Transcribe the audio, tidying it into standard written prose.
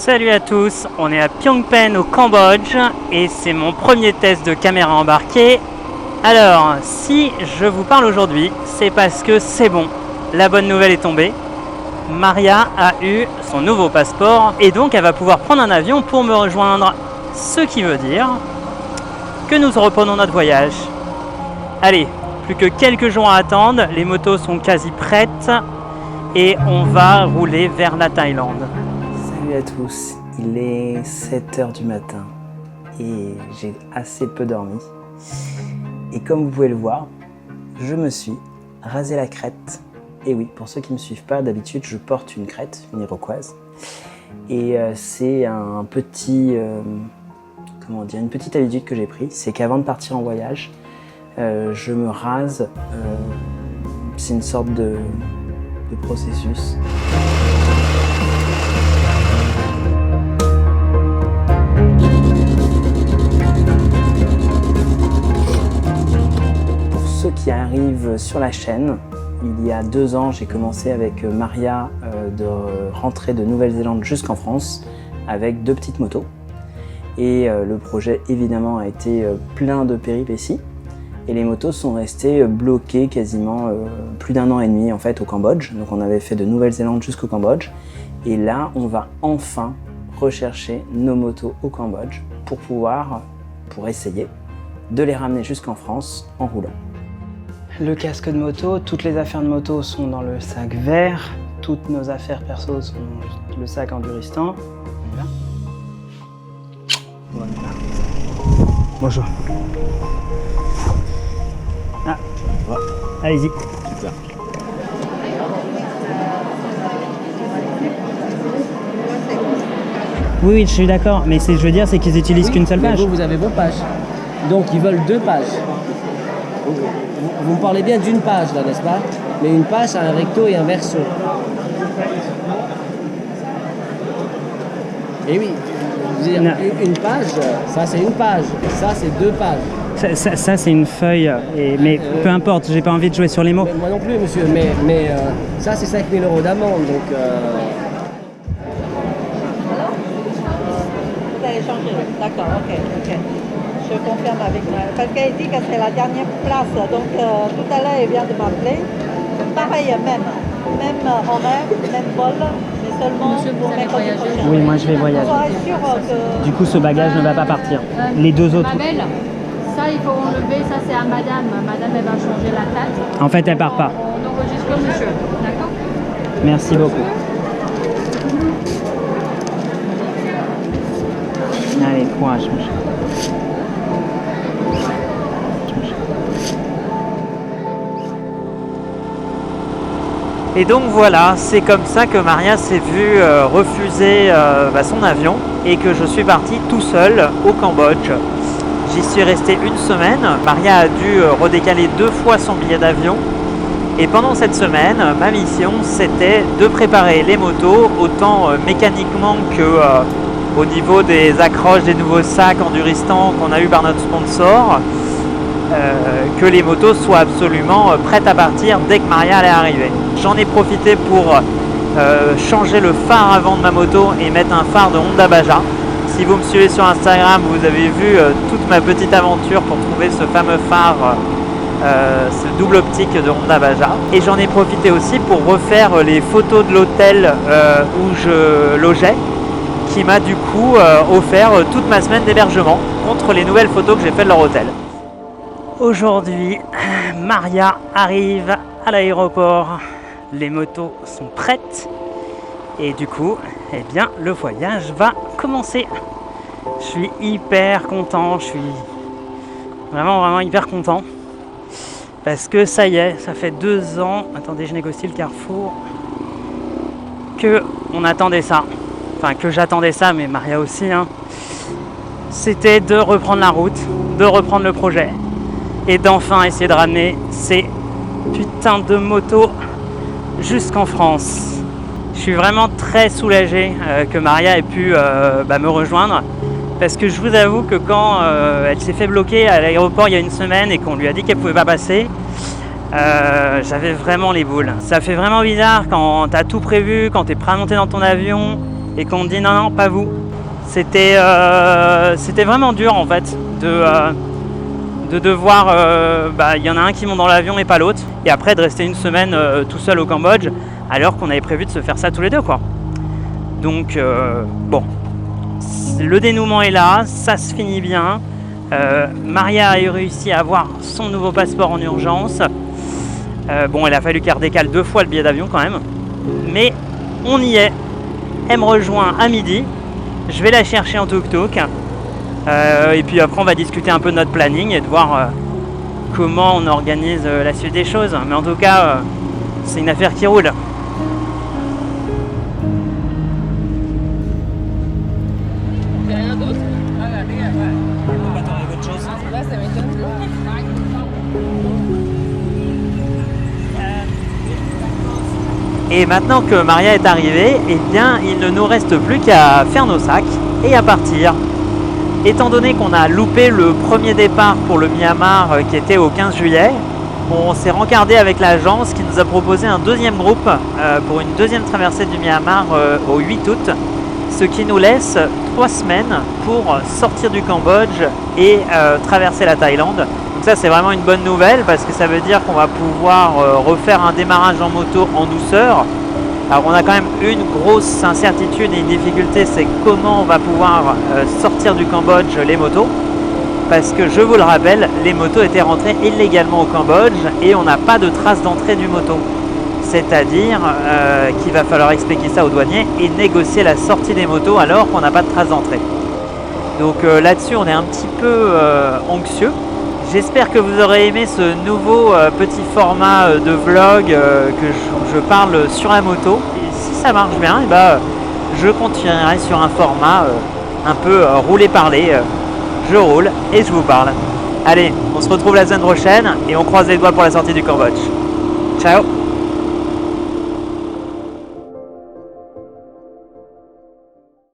Salut à tous, on est à Phnom Penh au Cambodge et c'est mon premier test de caméra embarquée. Alors, si je vous parle aujourd'hui, c'est parce que c'est bon, la bonne nouvelle est tombée. Maria a eu son nouveau passeport et donc elle va pouvoir prendre un avion pour me rejoindre. Ce qui veut dire que nous reprenons notre voyage. Allez, plus que quelques jours à attendre, les motos sont quasi prêtes et on va rouler vers la Thaïlande. Salut à tous, il est 7h du matin et j'ai assez peu dormi. Et comme vous pouvez le voir, je me suis rasé la crête. Et oui, pour ceux qui ne me suivent pas, d'habitude je porte une crête, une iroquoise. Et c'est un petit, une petite habitude que j'ai prise, c'est qu'avant de partir en voyage, je me rase. C'est une sorte de processus. Pour ceux qui arrivent sur la chaîne, il y a 2 ans, j'ai commencé avec Maria de rentrer de Nouvelle-Zélande jusqu'en France avec 2 petites motos. Et le projet évidemment a été plein de péripéties. Et les motos sont restées bloquées quasiment plus d'1 an et demi en fait au Cambodge. Donc on avait fait de Nouvelle-Zélande jusqu'au Cambodge. Et là, on va enfin rechercher nos motos au Cambodge pour essayer de les ramener jusqu'en France en roulant. Le casque de moto, toutes les affaires de moto sont dans le sac vert. Toutes nos affaires perso sont dans le sac enduristan. Voilà. Bonjour. Ah, allez-y. Super. Oui, je suis d'accord, mais je veux dire, c'est qu'ils utilisent qu'une seule page. Vous avez vos pages. Donc ils veulent 2 pages. Vous me parlez bien d'une page là, n'est-ce pas? Mais une page a un recto et un verso. Et oui, je veux dire, une page, ça c'est une page, ça c'est 2 pages. Ça c'est une feuille, mais peu importe, j'ai pas envie de jouer sur les mots. Moi non plus, monsieur, mais ça c'est 5 000 € d'amende, donc... Vous allez changer, d'accord, ok. Je confirme avec moi, parce qu'elle dit que c'est la dernière place, donc tout à l'heure elle vient de m'appeler. Pareil, même horaire, même vol, mais seulement pour mercredi prochain. Oui, moi je vais voyager. Sûr que... Du coup, ce bagage ne va pas partir. Les 2 autres. Mabel, ça il faut enlever, ça c'est à madame. Madame elle va changer la date. En fait, elle part pas. On enregistre monsieur, d'accord? Merci beaucoup. Allez, courage, mon chat. Et donc voilà, c'est comme ça que Maria s'est vue refuser son avion et que je suis parti tout seul au Cambodge. J'y suis resté 1 semaine. Maria a dû redécaler 2 fois son billet d'avion. Et pendant cette semaine, ma mission c'était de préparer les motos, autant mécaniquement que au niveau des accroches des nouveaux sacs enduristan qu'on a eu par notre sponsor. Que les motos soient absolument prêtes à partir dès que Maria allait arriver. J'en ai profité pour changer le phare avant de ma moto et mettre un phare de Honda Baja. Si vous me suivez sur Instagram, vous avez vu toute ma petite aventure pour trouver ce fameux phare, ce double optique de Honda Baja. Et j'en ai profité aussi pour refaire les photos de l'hôtel où je logeais, qui m'a du coup offert toute ma semaine d'hébergement contre les nouvelles photos que j'ai faites de leur hôtel. Aujourd'hui, Maria arrive à l'aéroport, les motos sont prêtes et du coup, le voyage va commencer. Je suis hyper content, je suis vraiment hyper content parce que ça y est, ça fait 2 ans, attendez je négocie le carrefour, que on attendait ça, enfin que j'attendais ça, mais Maria aussi, c'était de reprendre la route, de reprendre le projet. Et d'enfin essayer de ramener ces putains de motos jusqu'en France. Je suis vraiment très soulagé que Maria ait pu me rejoindre parce que je vous avoue que quand elle s'est fait bloquer à l'aéroport il y a 1 semaine et qu'on lui a dit qu'elle pouvait pas passer, j'avais vraiment les boules. Ça fait vraiment bizarre quand tu as tout prévu, quand tu es prêt à monter dans ton avion et qu'on te dit non, pas vous. C'était vraiment dur en fait de devoir, il y en a un qui monte dans l'avion et pas l'autre, et après de rester une semaine tout seul au Cambodge, alors qu'on avait prévu de se faire ça tous les deux, quoi. Donc bon, le dénouement est là, ça se finit bien. Maria a réussi à avoir son nouveau passeport en urgence. Bon, il a fallu qu'elle redécale 2 fois le billet d'avion quand même, mais on y est. Elle me rejoint à midi, je vais la chercher en tuk-tuk, et puis après on va discuter un peu de notre planning et de voir comment on organise la suite des choses. Mais en tout cas, c'est une affaire qui roule. Et maintenant que Maria est arrivée, eh bien, il ne nous reste plus qu'à faire nos sacs et à partir. Étant donné qu'on a loupé le premier départ pour le Myanmar qui était au 15 juillet, on s'est rencardé avec l'agence qui nous a proposé un deuxième groupe pour une deuxième traversée du Myanmar au 8 août, ce qui nous laisse 3 semaines pour sortir du Cambodge et traverser la Thaïlande. Donc ça, c'est vraiment une bonne nouvelle parce que ça veut dire qu'on va pouvoir refaire un démarrage en moto en douceur. Alors on a quand même une grosse incertitude et une difficulté, c'est comment on va pouvoir sortir du Cambodge les motos. Parce que je vous le rappelle, les motos étaient rentrées illégalement au Cambodge et on n'a pas de trace d'entrée du moto. C'est-à-dire qu'il va falloir expliquer ça aux douaniers et négocier la sortie des motos alors qu'on n'a pas de trace d'entrée. Donc là-dessus, on est un petit peu anxieux. J'espère que vous aurez aimé ce nouveau petit format de vlog que je parle sur la moto. Et si ça marche bien, je continuerai sur un format un peu roulé-parlé. Je roule et je vous parle. Allez, on se retrouve la semaine prochaine et on croise les doigts pour la sortie du Cambodge. Ciao!